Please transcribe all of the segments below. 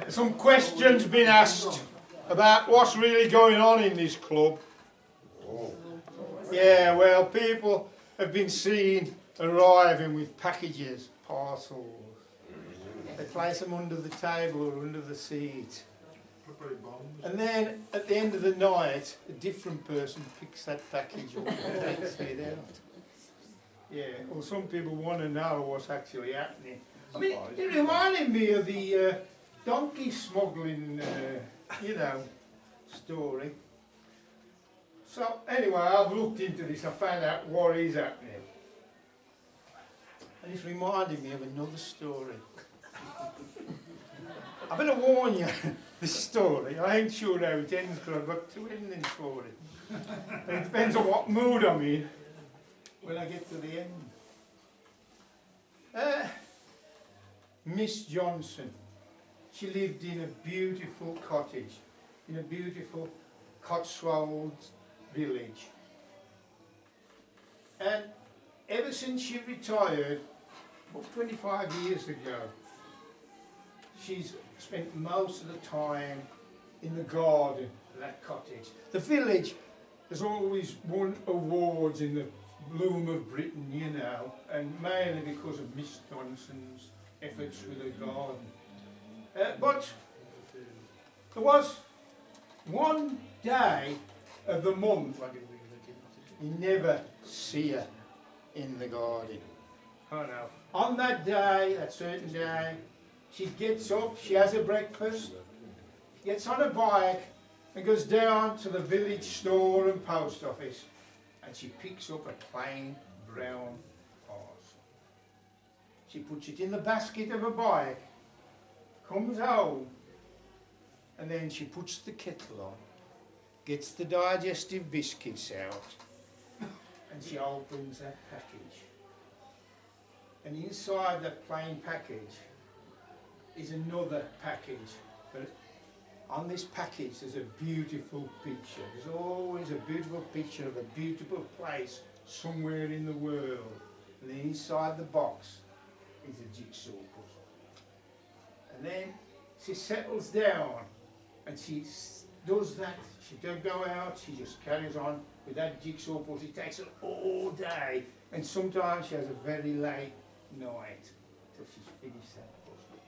Some questions been asked about what's really going on in this club. Yeah, well, people have been seen arriving with packages, parcels. They place them under the table or under the seat. And then, at the end of the night, a different person picks that package up and takes it out. Yeah, well, some people want to know what's actually happening. I mean, it reminded me of the donkey smuggling, story. So, anyway, I've looked into this, I found out what is happening. And it's reminded me of another story. I better warn you, this story, I ain't sure how it ends because I've got two endings for it. And it depends on what mood I'm in when I get to the end. Miss Johnson, she lived in a beautiful cottage, in a beautiful Cotswolds village. And ever since she retired, 25 years ago, she's spent most of the time in the garden of that cottage. The village has always won awards in the bloom of Britain, you know, and mainly because of Miss Johnson's efforts with the garden. But there was one day of the month you never see her in the garden. Oh no. On that day, that certain day, she gets up, she has her breakfast, gets on a bike and goes down to the village store and post office and she picks up a plain brown parcel. She puts it in the basket of a bike, comes home, and then she puts the kettle on, gets the digestive biscuits out, and she opens that package. And inside that plain package is another package. But on this package there's a beautiful picture. There's always a beautiful picture of a beautiful place somewhere in the world. And then inside the box is a jigsaw puzzle. And then she settles down and she does that. She don't go out, she just carries on with that jigsaw puzzle. It takes her all day, and sometimes she has a very late night till she's finished that puzzle.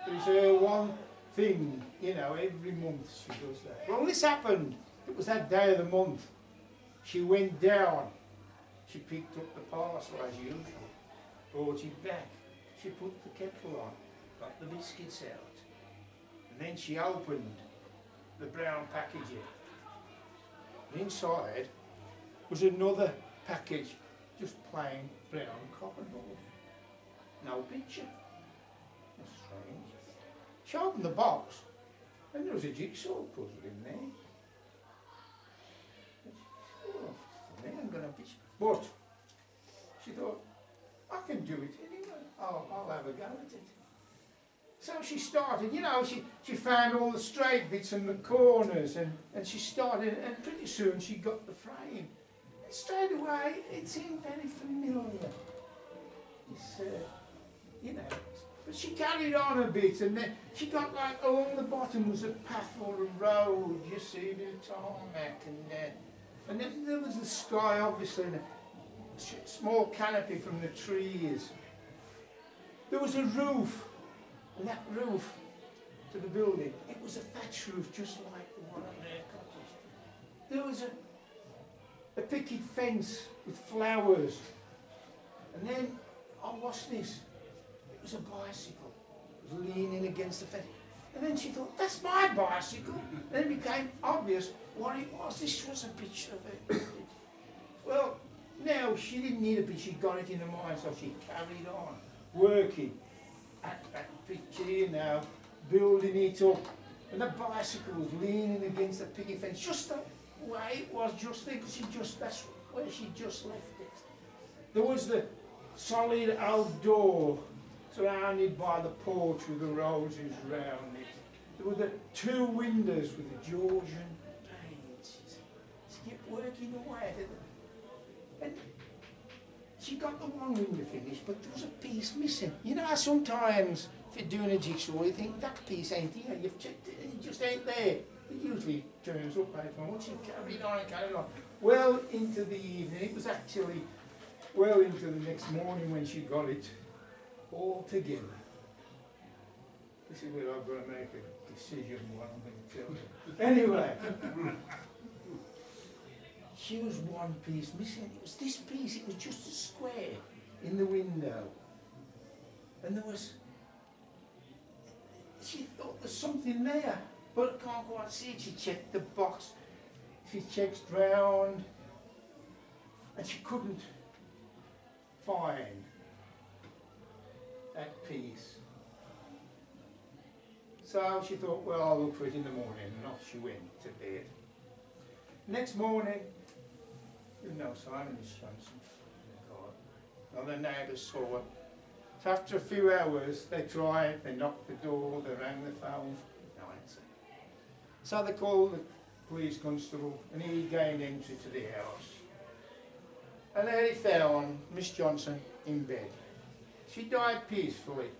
But it's her one thing, you know, every month she does that. Well, this happened. It was that day of the month. She went down, she picked up the parcel as usual, brought it back. She put the kettle on, got the biscuits out, and then she opened the brown packaging. And inside was another package, just plain brown cardboard. No picture. That's strange. She opened the box and there was a jigsaw puzzle in there. Oh, there ain't got no picture. But she thought, I can do it anyway. I'll have a go at it. So she started, you know, she found all the straight bits and the corners and she started, and pretty soon she got the frame. And straight away it seemed very familiar. It's, you know, but she carried on a bit and then she got like along the bottom was a path or a road, you see, a bit of tarmac, and then there was the sky obviously and a small canopy from the trees. There was a roof. And that roof to the building, it was a thatch roof just like the one on their cottage. There was a picket fence with flowers. And then, oh, what's this? It was a bicycle. It was leaning against the fence. And then she thought, that's my bicycle. And then it became obvious what it was. This was a picture of it. Well, no, she didn't need a picture. She got it in her mind, so she carried on working at that picture here now, building it up, and the bicycle was leaning against the picket fence, just the way it was just there, because that's where she just left it. There was the solid outdoor, surrounded by the porch with the roses round it. There were the two windows with the Georgian panes. She kept working away at it. And she got the one window finished, but there was a piece missing. You know how sometimes if you're doing a jigsaw, you think that piece ain't here, you've checked it and it just ain't there. It usually turns up later on. She carried on and carried on. Well into the evening, it was actually well into the next morning when she got it all together. This is where I've got to make a decision what I'm going to tell you. Anyway, she was one piece missing. It was this piece, it was just a square in the window. And there was, she thought there's something there, but I can't quite see it. She checked the box, she checked round, and she couldn't find that piece. So she thought, well, I'll look for it in the morning, and off she went to bed. Next morning, there was no sign of Miss Johnson. None of the neighbours saw her. So after a few hours, they tried, they knocked the door, they rang the phone, no answer. So they called the police constable, and he gained entry to the house. And there he found Miss Johnson in bed. She died peacefully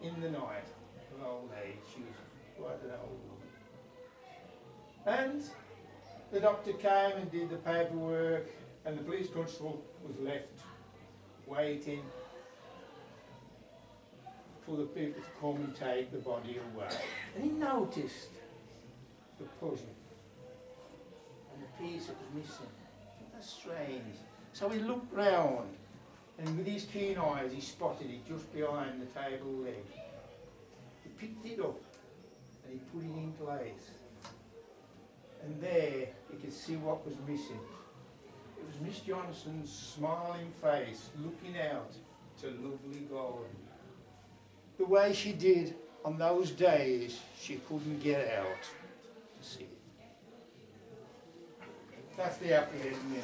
in the night of old age. She was quite an old woman. And the doctor came and did the paperwork, and the police constable was left waiting for the people to come and take the body away. And he noticed the puzzle and the piece that was missing. That's strange. So he looked round, and with his keen eyes he spotted it just behind the table leg. He picked it up and he put it in place. And there you could see what was missing. It was Miss Johnson's smiling face looking out to lovely gold. The way she did on those days she couldn't get out to see it. That's the happy ending.